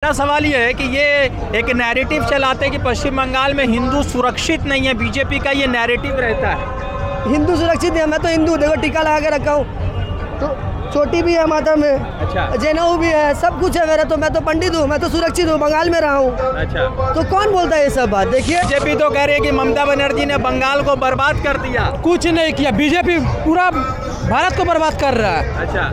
मेरा सवाल ये है कि ये एक नैरेटिव चलाते हैं कि पश्चिम बंगाल में हिंदू सुरक्षित नहीं है, बीजेपी का ये नैरेटिव रहता है। हिंदू सुरक्षित नहीं है। मैं तो हिंदू, देखो टीका लगा के रखा हूँ, तो चोटी भी है माथा में, अच्छा, जनेऊ भी है, सब कुछ है मेरा। तो मैं तो पंडित हूँ, मैं तो सुरक्षित हूँ, बंगाल में रहा हूँ। अच्छा, तो कौन बोलता है ये सब बात? देखिए, बीजेपी तो कह रही है कि ममता बनर्जी ने बंगाल को बर्बाद कर दिया। कुछ नहीं किया, बीजेपी पूरा भारत को बर्बाद कर रहा है। अच्छा,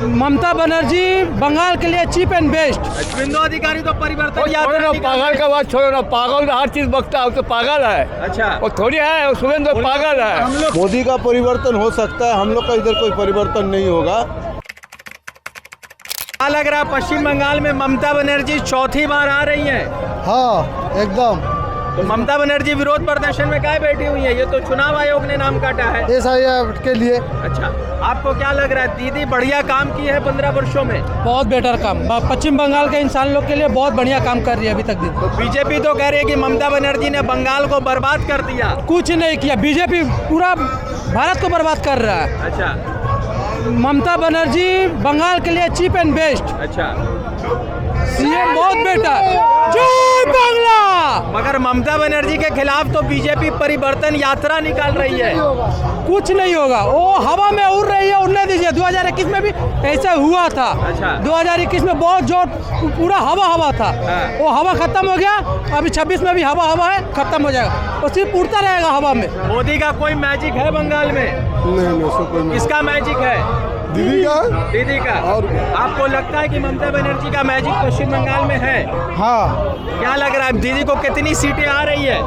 ममता बनर्जी बंगाल के लिए चीप एंड बेस्ट। शुभेंदु अधिकारी तो परिवर्तन पागल का बात छोड़ो ना, पागल हर चीज बकता है, तो पागल है। अच्छा, वो थोड़ी है, शुभेंदु पागल है। हम लोग मोदी का परिवर्तन हो सकता है, हम लोग का इधर कोई परिवर्तन नहीं होगा। क्या लग रहा है पश्चिम बंगाल में ममता बनर्जी चौथी बार आ रही है? हाँ एकदम। तो ममता बनर्जी विरोध प्रदर्शन में काहे बैठी हुई है? ये तो चुनाव आयोग ने नाम काटा है। SIR के लिए। अच्छा, आपको क्या लग रहा है दीदी बढ़िया काम की है 15 वर्षों में? बहुत बेटर काम, पश्चिम बंगाल के इंसान लोग के लिए बहुत बढ़िया काम कर रही है अभी तक। तो बीजेपी तो कह रही है कि ममता बनर्जी ने बंगाल को बर्बाद कर दिया। कुछ नहीं किया, बीजेपी पूरा भारत को बर्बाद कर रहा है। अच्छा, ममता बनर्जी बंगाल के लिए चीप एंड बेस्ट। अच्छा, सीएम बहुत बेटर। जय बांग्ला। मगर ममता बनर्जी के खिलाफ तो बीजेपी परिवर्तन यात्रा निकाल रही है। कुछ नहीं होगा, वो हवा में उड़ रही है, उड़ने दीजिए। 2021 में भी ऐसा हुआ था। अच्छा। 2021 में बहुत जोर, पूरा हवा था। हाँ। वो हवा खत्म हो गया, अभी 26 में भी हवा है, खत्म हो जाएगा। वो सिर्फ उड़ता रहेगा हवा में। मोदी का कोई मैजिक है बंगाल में? नहीं उसको कोई किसका मैजिक है? दीदी का। दीदी का। और आपको लगता है कि ममता बनर्जी का मैजिक पश्चिम बंगाल में है? हाँ, क्या लग रहा है दीदी को कितनी सीटें आ रही है?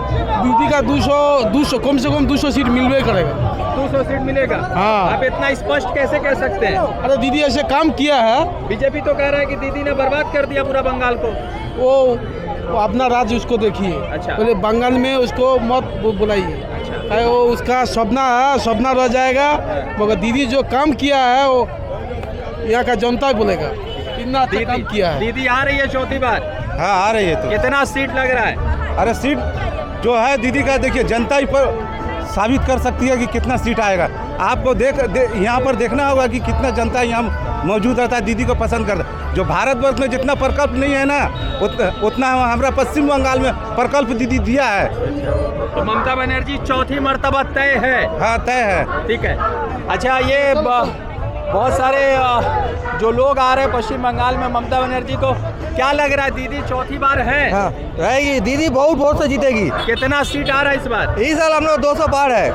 दीदी का 200 कम से कम 200 सीट मिलवे करेगा। 200 सीट मिलेगा। हाँ। आप इतना स्पष्ट कैसे कह सकते हैं? अरे दीदी ऐसे काम किया है, बीजेपी तो कह रहा है कि दीदी ने बर्बाद कर दिया पूरा बंगाल को। वो अपना राज्य उसको देखिए। अच्छा। पहले बंगाल में उसको मत बुलाइए, वो उसका सपना है, सपना रह जाएगा। मगर दीदी जो काम किया है वो यहाँ का जनता बोलेगा इतना अच्छा काम किया है। दीदी आ रही है चौथी बार। हाँ आ रही है। तो कितना सीट लग रहा है? अरे सीट जो है दीदी का, देखिए जनता ही पर साबित कर सकती है कि कितना सीट आएगा। आपको यहाँ पर देखना होगा कि कितना जनता यहाँ मौजूद रहता है, दीदी को पसंद करता है। जो भारतवर्ष में जितना प्रकल्प नहीं है ना, उतना हमारा पश्चिम बंगाल में प्रकल्प दीदी दिया है। तो ममता बनर्जी चौथी मर्तबा तय है। हाँ तय है। ठीक है। अच्छा, ये बहुत सारे जो लोग आ रहे हैं पश्चिम बंगाल में ममता बनर्जी को, क्या लग रहा है दीदी चौथी बार है? हाँ रहेगी दीदी, बहुत वोट से जीतेगी। कितना सीट आ रहा है इस बार? इस साल हम लोग 200 पार है।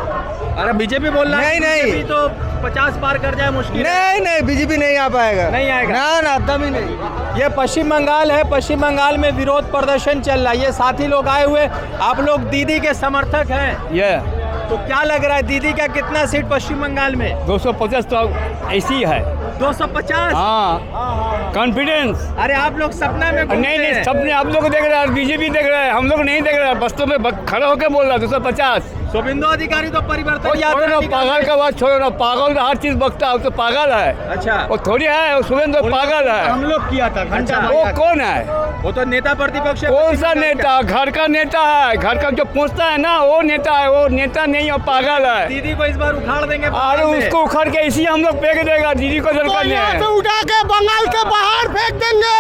अरे बीजेपी बोल रहा है नहीं। बीजेपी तो 50 पार कर जाए मुश्किल है। नहीं बीजेपी नहीं आ पाएगा। नहीं आएगा। ना दम ही नहीं। ये पश्चिम बंगाल है, पश्चिम बंगाल में विरोध प्रदर्शन चल रहा है। ये साथी लोग आए हुए, आप लोग दीदी के समर्थक हैं। ये तो क्या लग रहा है दीदी का कितना सीट पश्चिम बंगाल में? 250 तो ऐसी है। 250? हाँ, कॉन्फिडेंस। अरे आप लोग सपना में घूमते नहीं हैं। सबने आप लोग देख रहे हैं, बीजेपी देख रहे हैं, हम लोग नहीं देख रहे हैं। बस्तों में खड़ा होकर बोल रहा है 250। शुभेंदु अधिकारी तो परिवर्तन यात्रा छोड़ो ना, निकाल पागल का बात छोड़ो ना, पागल हर चीज बकता है, तो पागल है। अच्छा, वो थोड़ी है, शुभेंदु पागल है। हम लोग किया था घंटा। वो कौन है? वो तो नेता प्रतिपक्ष है। कौन सा नेता? घर का नेता है, घर का जो पूछता है ना वो नेता है, वो नेता नहीं, वो पागल है। दीदी को इस बार उखाड़ देंगे। अरे उसको उखाड़ के इसी हम लोग फेंक देगा, दीदी को दरकार नहीं है। उठा के बंगाल के बाहर फेंक देंगे,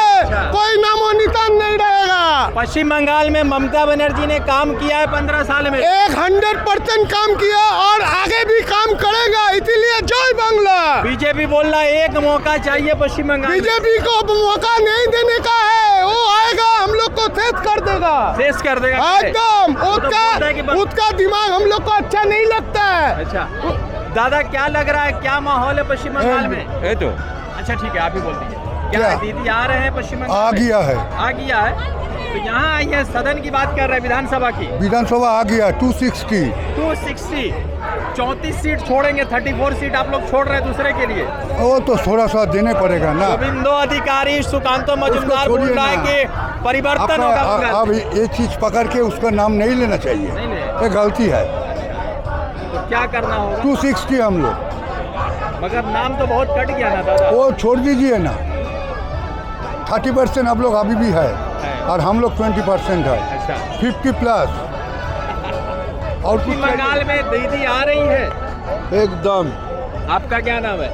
कोई नामो निशान नहीं रहेगा। पश्चिम बंगाल में ममता बनर्जी ने काम किया है 15 साल में। 100% काम किया और आगे भी काम करेगा, इसीलिए जय बांग्ला। बीजेपी बोल रहा है एक मौका चाहिए पश्चिम बंगाल में। बीजेपी को मौका नहीं देने का है, वो आएगा हम लोग को शेष कर देगा। शेष कर देगा एकदम। वो तो बोलता है कि उसका दिमाग हम लोग को अच्छा नहीं लगता है। अच्छा दादा, क्या लग रहा है, क्या माहौल है पश्चिम बंगाल में? है तो अच्छा ठीक है, आप ही बोल दीजिए। क्या क्या? है, दीदी आ रहे हैं पश्चिम बंगाल आ में? गया है। आ गया है। तो यहाँ आई है, सदन की बात कर रहे हैं, विधानसभा की। विधानसभा आ गया 260। 260 34 सीट छोड़ेंगे, 34 सीट आप लोग छोड़ रहे हैं दूसरे के लिए। वो तो थोड़ा सा देने पड़ेगा ना। शुभेंदु अधिकारी, सुकांतो मजुमदार बोल छोड़िए रहा है ना। कि परिवर्तन होगा बंगाल अब में। ये चीज पकड़ के उसका नाम नहीं लेना चाहिए, नहीं ले। ये गलती है। तो क्या करना होगा? 260 हम लोग, मगर नाम तो बहुत कट गया ना दादा। वो छोड़ दीजिए ना। 30% आप लोग अभी भी है और हम लोग 20% है। अच्छा, 50+ और पश्चिम बंगाल में दीदी आ रही है। एकदम। आपका क्या नाम है?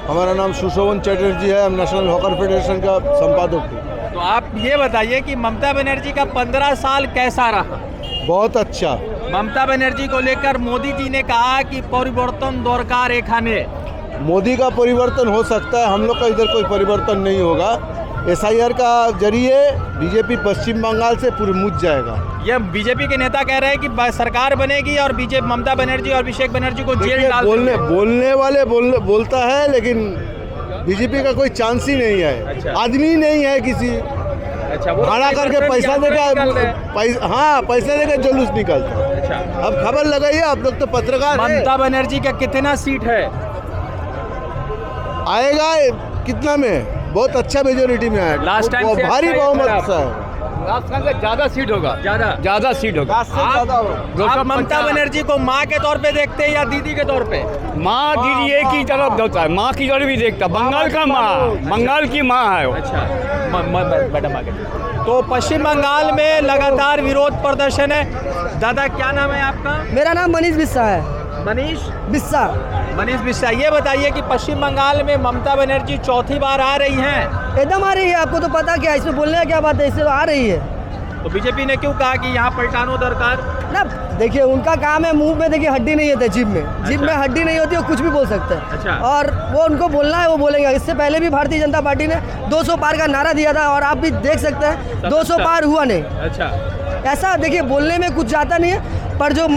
हमारा नाम सुशोभन चैटर्जी है, हम नेशनल हॉकर फेडरेशन का संपादक हूँ। तो आप ये बताइए कि ममता बनर्जी का 15 साल कैसा रहा? बहुत अच्छा। ममता बनर्जी को लेकर मोदी जी ने कहा कि परिवर्तन दरकार एखाने। मोदी का परिवर्तन हो सकता है, हम लोग का इधर कोई परिवर्तन नहीं होगा। SIR का जरिए बीजेपी पश्चिम बंगाल से पूरी मुझ जाएगा। ये बीजेपी के नेता कह रहे हैं कि सरकार बनेगी और बीजेपी ममता बनर्जी और अभिषेक बनर्जी को जेल डाल बोलने वाले बोलता है, लेकिन बीजेपी का कोई चांस ही नहीं है। अच्छा। आदमी नहीं है किसी। अच्छा, वो भाड़ा करके पैसा देकर हाँ पैसा देकर जुलूस निकलता है। अच्छा, अब खबर लगाइए, आप लोग तो पत्रकार हैं। ममता बनर्जी का कितना सीट है? आएगा कितना में? बहुत अच्छा मेजोरिटी में आएगा। लास्ट टाइम से भारी अच्छा बहुमत है। से आएगा। राजस्थान से ज्यादा सीट होगा, ज्यादा सीट होगा। आप ममता बनर्जी को माँ के तौर पे देखते हैं या दीदी के तौर पे? माँ दीदी एक ही तरफ होता है, माँ की तरफ भी देखता। बंगाल का माँ, बंगाल की माँ है वो। अच्छा, मैडम आगे। तो पश्चिम बंगाल में लगातार विरोध प्रदर्शन है। दादा क्या नाम है आपका? मेरा नाम मनीष बिस्सा है। मनीष बिस्सा। ये बताइए कि पश्चिम बंगाल में ममता बनर्जी चौथी बार आ रही हैं। एकदम आ रही है। आपको तो पता क्या, इसमें बोलने का क्या बात है, इससे तो आ रही है। तो बीजेपी ने क्यों कहा कि यहाँ पलटानो दरकार? ना देखिए, उनका काम है, मुंह में देखिए हड्डी नहीं होती, जिम में हड्डी नहीं होती, वो कुछ भी बोल सकते हैं। अच्छा। और वो उनको बोलना है, वो बोलेंगे। इससे पहले भी भारतीय जनता पार्टी ने 200 पार का नारा दिया था और आप भी देख सकते हैं 200 पार हुआ नहीं। अच्छा, ऐसा देखिए, बोलने में कुछ जाता नहीं है, पर जो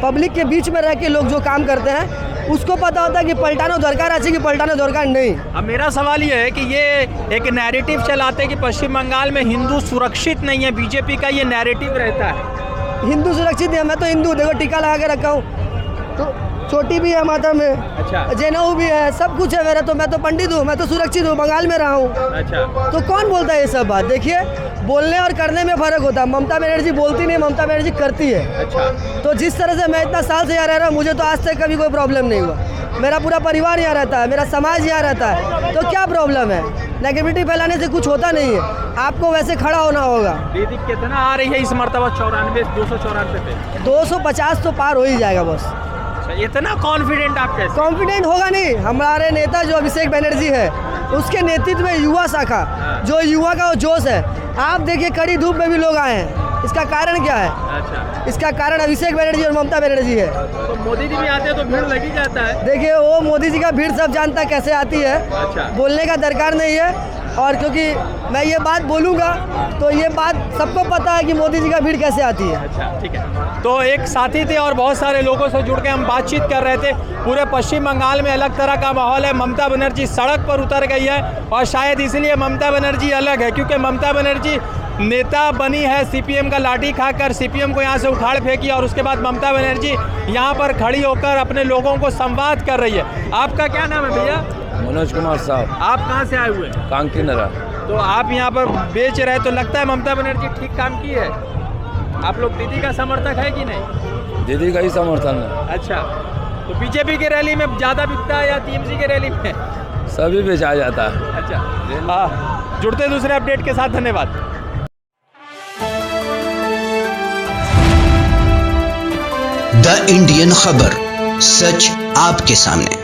पब्लिक के बीच में रह के लोग जो काम करते हैं उसको पता होता है कि पलटानो दरकार अच्छी कि पलटानो दरकार नहीं। अब मेरा सवाल ये है कि ये एक नैरेटिव चलाते हैं कि पश्चिम बंगाल में हिंदू सुरक्षित नहीं है, बीजेपी का ये नैरेटिव रहता है। हिंदू सुरक्षित है, मैं तो हिंदू, देखो टीका लगा के रखा हूँ, तो चोटी भी है माथा में। अच्छा। जनेऊ भी है, सब कुछ है मेरा। तो मैं तो पंडित हूँ, मैं तो सुरक्षित हूँ, बंगाल में रहा हूँ। अच्छा, तो कौन बोलता है ये सब बात? देखिए, बोलने और करने में फ़र्क होता है। ममता बनर्जी बोलती नहीं, ममता बनर्जी करती है। अच्छा। तो जिस तरह से मैं इतना साल से यहाँ रह रहा हूँ, मुझे तो आज तक कभी कोई प्रॉब्लम नहीं हुआ। मेरा पूरा परिवार यहाँ रहता है, मेरा समाज यहाँ रहता है, तो क्या प्रॉब्लम है? नेगेटिविटी फैलाने से कुछ होता नहीं है, आपको वैसे खड़ा होना होगा। दीदी कितना आ रही है इस मरतबा? 294 पे 250 तो पार हो ही जाएगा बस। अच्छा, इतना कॉन्फिडेंट आप कैसे? कॉन्फिडेंट होगा नहीं, हमारे नेता जो अभिषेक बनर्जी है, उसके नेतृत्व में युवा शाखा, जो युवा का वो जोश है, आप देखिए कड़ी धूप में भी लोग आए हैं। इसका कारण क्या है? अच्छा, इसका कारण अभिषेक बनर्जी और ममता बनर्जी है। तो मोदी जी भी आते हैं तो भीड़ लगी जाता है। देखिए, वो मोदी जी का भीड़ सब जानता है कैसे आती है। अच्छा। बोलने का दरकार नहीं है। और क्योंकि मैं ये बात बोलूँगा तो ये बात सबको पता है कि मोदी जी का भीड़ कैसे आती है। अच्छा, ठीक है। तो एक साथी थे और बहुत सारे लोगों से जुड़ के हम बातचीत कर रहे थे। पूरे पश्चिम बंगाल में अलग तरह का माहौल है। ममता बनर्जी सड़क पर उतर गई है और शायद इसलिए ममता बनर्जी अलग है, क्योंकि ममता बनर्जी नेता बनी है CPM का लाठी खाकर, CPM को यहाँ से उखाड़ फेंकी और उसके बाद ममता बनर्जी यहाँ पर खड़ी होकर अपने लोगों को संवाद कर रही है। आपका क्या नाम है भैया? मनोज कुमार साहब, आप कहाँ से आए हुए हैं? कांकी नरा। तो आप यहाँ पर बेच रहे, तो लगता है ममता बनर्जी ठीक काम की है? आप लोग दीदी का समर्थक है कि नहीं? दीदी का ही समर्थन है। अच्छा, तो बीजेपी की रैली में ज़्यादा बिकता है या TMC की रैली में? सभी बेचा जाता है। अच्छा, हाँ, जुड़ते दूसरे अपडेट के साथ, धन्यवाद। द इंडियन खबर, सच आपके सामने।